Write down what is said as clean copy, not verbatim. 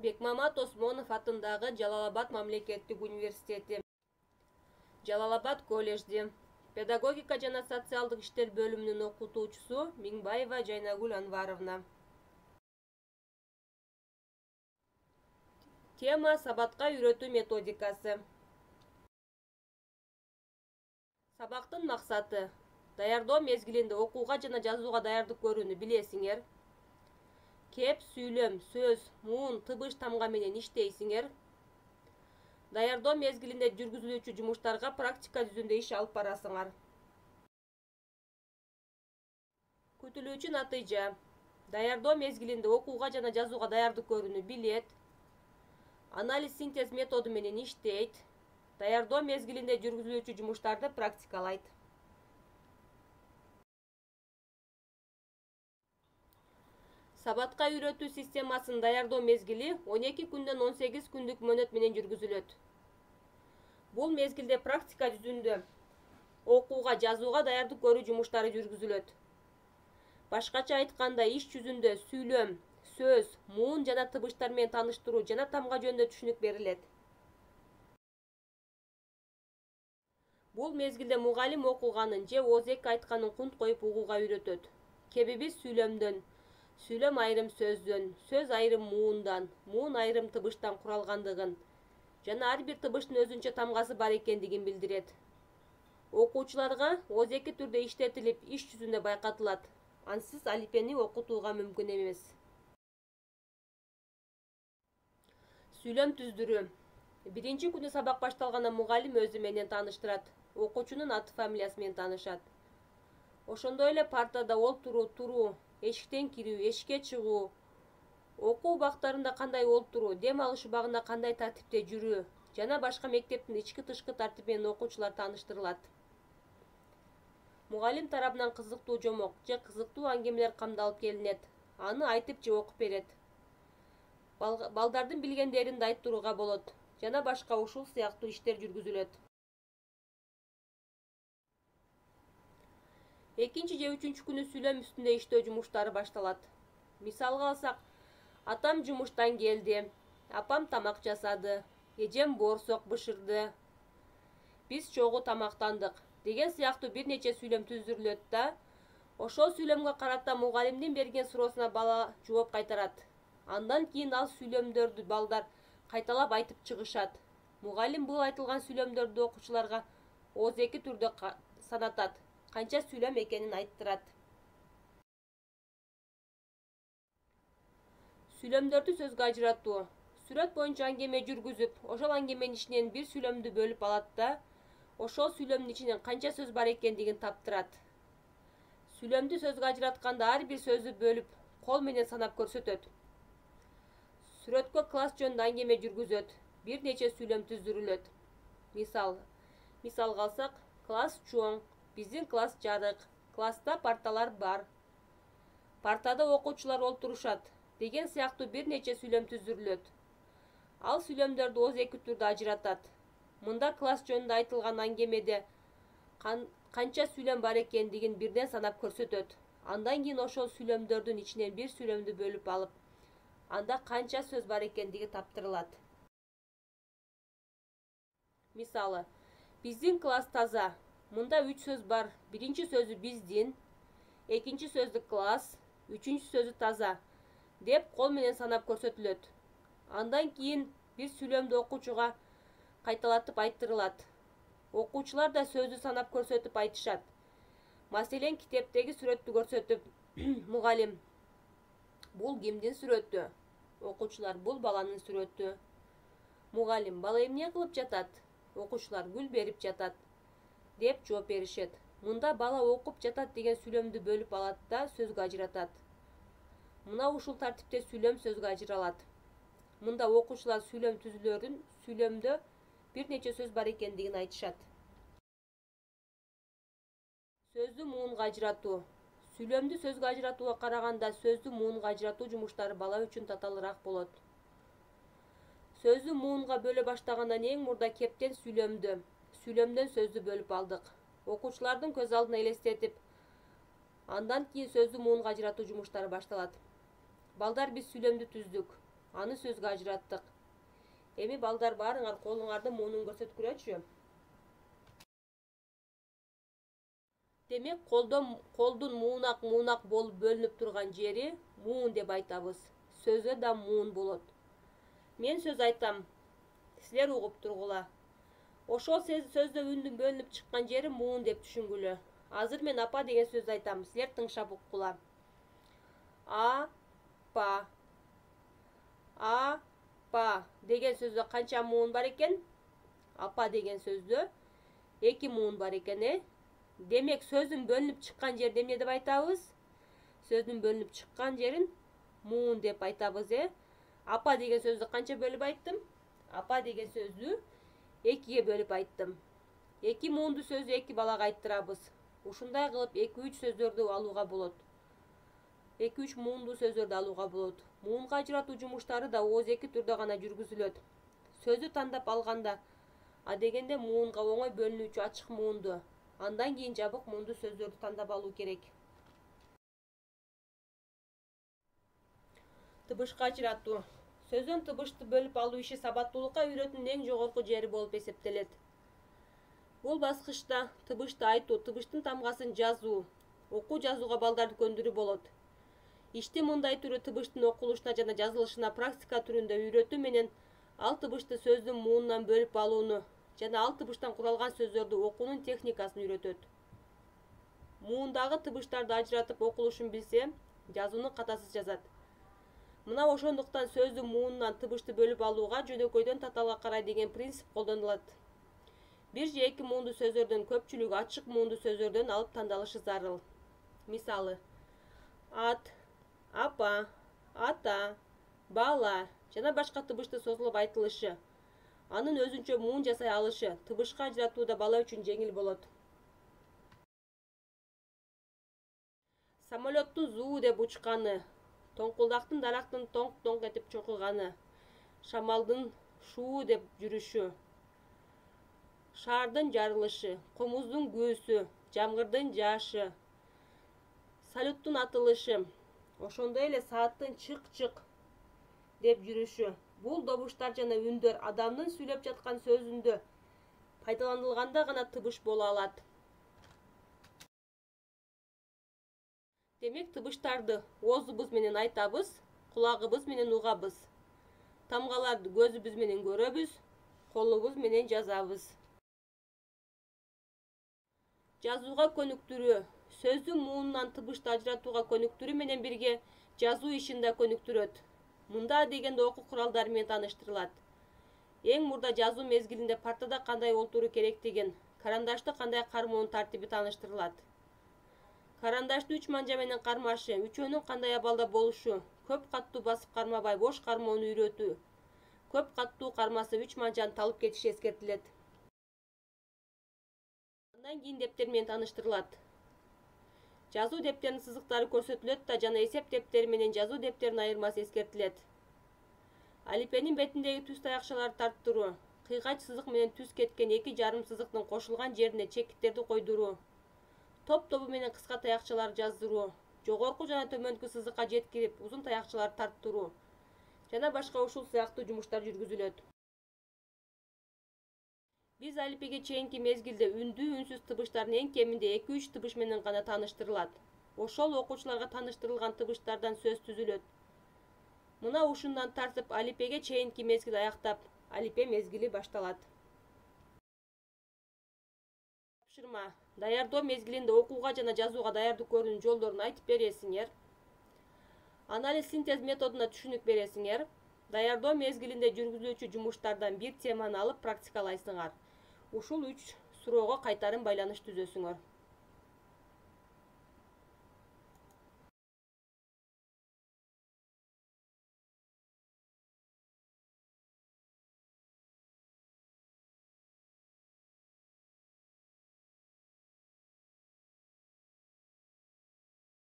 Бекмамат Осмонов атындагы Жалал-Абад мамлекеттик университети, Жалал-Абад коллежди, педагогика жана социалдык иштер бөлүмүнүн окутуучусу Миңбаева Жайнагүл Анваровна. Тема сабатка үйрөтүү методикасы. Сабактын максаты даярдоо мезгилинде окууга жана жазууга даярдык көрүүнү билесиңер. Кеп, сүйлөм, сөз, муун, тыбыш, тамга менен иштейсиңер. Даярдоо мезгилинде жүргүзүлүүчү жумуштарга практика жүзүндө иш алып барасыңар. Күтүлүүчү натыйжа. Даярдоо мезгилинде окууга жана жазууга даярдык көрүүнү билет. Анализ синтез методу менен иштейт. Даярдоо мезгилинде жүргүзүлүүчү жумуштарды практикалайт. Сабатка үйрөтүү системасын даярдоо мезгили 12 күндөн 18 күндүк мөөнөт менен жүргүзүлөт. Бул мезгилде практика жүзүндө окууга, жазууга даярдык көрүү жумуштары жүргүзүлөт. Башкача айтканда, иш жүзүндө сүйлөм, сөз, муун жана тыбыштар менен тааныштыруу жана тамга жөнүндө түшүнүк берилет. Бул мезгилде мугалим окуганын же оозеки айтканын кунт коюп угууга үйрөтөт. Кебеби сүйлөмдөн, сүйлөм айрым сөздөн, сөз айрым муундан, муун айрым тыбыштан куралгандыгын жана ар бир тыбыштын өзүнчө тамгасы бар экендигин билдирет. Окуучуларга оозеки түрдө иштетилип, иш жүзүндө байкатылат. Ансыз алифбени окутууга мүмкүн эмес. Сүйлөм түздүрүү. Биринчи күнү сабак башталганда мугалим өзү менен тааныштырат, окуучунун аты фамилиясы менен таанышат. Ошондой эле партада олтуруу, туруу, эшиктен кирүү, эшикке чыгуу, окуу убактарында кандай олтуруу, дем алыш убагында кандай тартипте жүрүү жана башка мектептин ички-тышкы тартиби менен окуучулар тааныштырылат. Мугалим тарабынан кызыктуу жомок же кызыктуу аңгемелер камдалып келинет, аны айтып же окуп берет. Балдардын билгендерин да айттырууга болот жана башка ушул сыяктуу иштер жүргүзүлөт. Экинчи же үчүнчү күнү сүйлөм үстүндө иштөө жумуштары башталат. Мисалга алсак, атам жумуштан келди, апам тамак жасады, эжем боорсок бышырды, биз чогуу тамактандык деген сыяктуу бир нече сүйлөм түздүрүлөт да, ошол сүйлөмгө карата мугалимдин берген суроосуна бала жооп кайтарат. Андан кийин ал сүйлөмдөрдү балдар кайталап айтып чыгышат. Мугалим бул айтылган сүйлөмдөрдү окуучуларга оозеки түрдө санатат, канча сүйлөм экенин айттырат. Сүйлөмдөрдү сөзгө ажыратуу. Сүрөт боюнча аңгеме жүргүзүп, ошол аңгеменин ичинен бир сүйлөмдү бөлүп алат да, ошол сүйлөмдүн ичинен канча сөз бар экендигин таптырат. Сүйлөмдү сөзгө ажыратканда ар бир сөздү бөлүп, кол менен санап көрсөтөт. Сүрөткө класс жөнүндө аңгеме жүргүзөт, бир нече сүйлөм түздүрүлөт. Мисалга алсак, класс чоң, биздин класс жарык, класста парталар бар, партада окуучулар олтурушат деген сыяктуу бир нече сүйлөм түздүрүлөт. Ал сүйлөмдөрдү оозеки түрдө ажыратат. Мында класс жөнүндө айтылган аңгемеде канча сүйлөм бар экендигин бирден санап көрсөтөт. Андан кийин ошол сүйлөмдөрдүн ичинен бир сүйлөмдү бөлүп алып, анда канча сөз бар экендиги таптырылат. Мисалы, биздин класс таза. Мында 3 сөз бар. Биринчи сөзү биздин, экинчи сөзү класс, үчүнчү сөзү таза деп кол менен санап көрсөтүлөт. Андан кийин бир сүйлөмдү окуучуга кайталатып айттырылат. Окуучулар да сөздү санап көрсөтүп айтышат. Маселен, китептеги сүрөттү көрсөтүп, мугалим: бул кимдин сүрөтү? Окуучулар: бул баланын сүрөтү. Мугалим: бала эмне кылып жатат? Окуучулар: гүл берип жатат деп жооп беришет. Мында бала окуп жатат деген сүйлөмдү бөлүп алат да сөзгө ажыратат. Мына ушул тартипте сүйлөм сөзгө ажыралат. Мында окуучулар сүйлөм түзүлөрүн, сүйлөмдө бир нече сөз бар экендигин айтышат. Сөздү муунга ажыратуу. Сүйлөмдү сөзгө ажыратууга караганда сөздү муунга ажыратуу жумуштары бала үчүн татаалыраак болот. Сөздү муунга бөлө баштагандан эң мурда кептен сүйлөмдөн сөздү бөлүп алдык. Окуучулардын көз алдына элестетип, андан кийин сөздү муунга ажыратуу жумуштары башталат. Балдар, биз сүйлөмдү түздүк. Аны сөзгө ажыраттык. Эми балдар баарыңар колуңарды муунун көрсөткүлөчү. Демек колдун муунак болуп бөлүнүп турган жери муун деп айтабыз. Сөзгө да муун болот. Мен сөз айтам, силер угуп тургула. Ошол сөздө үндүн бөлүнүп чыккан жери муун деп түшүнгүлө. Азыр мен апа деген сөз айтам, силер тыңшап уккула. Апа. Апа деген сөздө канча муун бар экен? Апа деген сөздө 2 муун бар экен, Демек сөздүн бөлүнүп чыккан жерди эмне деп айтабыз? Сөздүн бөлүнүп чыккан жерин муун деп айтабыз, Апа деген сөздү канча бөлүп айттым? Апа деген сөздү 2ге бөлүп айттым. 2 муунду сөздү 2 балага айттырабыз. Ушундай кылып 2-3 сөздөрдү алууга болот. 2-3 муунду сөздөрдү алууга болот. Муунга ажыратуу жумуштары да ооз-эки түрдө гана жүргүзүлөт. Сөздү тандап алганда, а дегенде муунга оңой бөлүнүүчү ачык муунду, андан кийин жабык муунду сөздөрдү тандап алуу керек. Тыбышка ажыратуу. Сөздөн тыбышты бөлүп алуу иши сабаттуулукка үйрөтүүнүн эң жогорку жери болуп эсептелет. Бул баскычта тыбышты айтуу, тыбыштын тамгасын жазуу, окуу жазууга балдарды көндүрүү болот. Ишти мындай түрү тыбыштын окулушуна жана жазылышына практика түрүндө үйрөтүү менен ал тыбышты сөздүн муунунан бөлүп алууну жана ал тыбыштан куралган сөздөрдү окуунун техникасын үйрөтөт. Муундагы тыбыштарды ажыратып окулушун билсе, жазууну катасыз жазат. Мына ошондуктан сөздүн муунунан тыбышты бөлүп алууга жөнөкөйдөн татаалга карай деген принцип колдонулат. 1 же 2 муунду сөздөрдөн көпчүлүгү ачык муунду сөздөрдөн алып тандалышы зарыл. Мисалы: ат, апа, ата, бала жана башка тыбышты созулуп айтылышы, анын өзүнчө муун жасай алышы тыбышка ажыратууда бала үчүн жеңил болот. Самолеттун зуу деп учканы, тоңкулдактын дарактын тоңк-тоңк этип чокуганы, шамалдын шуу деп жүрүшү, шаардын жарылышы, комуздун күүсү, жамгырдын жаашы, салюттун атылышы, ошондой эле сааттын чык-чык деп жүрүшү. Бул добуштар жана үндөр адамдын сүйлөп жаткан сөзүндө пайдаланылганда гана тыбыш боло алат. Демек тыбыштарды оозубуз менен айтабыз, кулагыбыз менен угабыз. Тамгаларды көзүбүз менен көрөбүз, колубуз менен жазабыз. Жазууга көнүктүрүү. Сөздүн муунунан тыбышты ажыратууга көнүктүрүү менен бирге жазуу ишин да көнүктүрөт. Мында дегенде окуу куралдары менен тааныштырылат. Эң мурда жазуу мезгилинде партада кандай олтуруу керектигин, карандашты кандай кармоонун тартиби тааныштырылат. Карандашты 3 манжа менен кармашы, үчөөнүн кандай абалда болушу, көп каттуу басып кармабай бош кармоону үйрөтүү. Көп каттуу кармаса 3 манжаны талып кетиши эскертилет. Андан кийин дептер менен тааныштырылат. Жазуу дептеринин сызыктары көрсөтүлөт да жана эсеп дептери менен жазуу дептеринин айырмасы эскертилет. Алипенин бетиндеги түз таякчаларды тарттыруу, кыйгач сызык менен түз кеткен 2 жарым сызыктын кошулган жерине чекиттерди койдуруу, топ-тобу менен кыска таякчаларды жаздыруу, жогорку жана төмөнкү сызыкка жеткирип узун таякчаларды тарттыруу жана башка ушул сыяктуу жумуштар жүргүзүлөт. Биз алипеге чейинки мезгилде үндүү, үнсүз тыбыштардын эң кеминде 2-3 тыбыш менен гана тааныштырылат. Ошол окуучуларга тааныштырылган тыбыштардан сөз түзүлөт. Мына ушундан тартып алипеге чейинки мезгил аяктап, алипе мезгили башталат. Тапшырма. Даярдоо мезгилинде окууга жана жазууга даярдык көрүүнүн жолдорун айтып бересиңер. Анализ синтез методуна түшүнүк бересиңер. Даярдоо мезгилинде жүргүзүлүүчү жумуштардан бир теманы алып практикалайсыңар. Ушул 3 суроого кайтарым байланыш түзөсүңөр.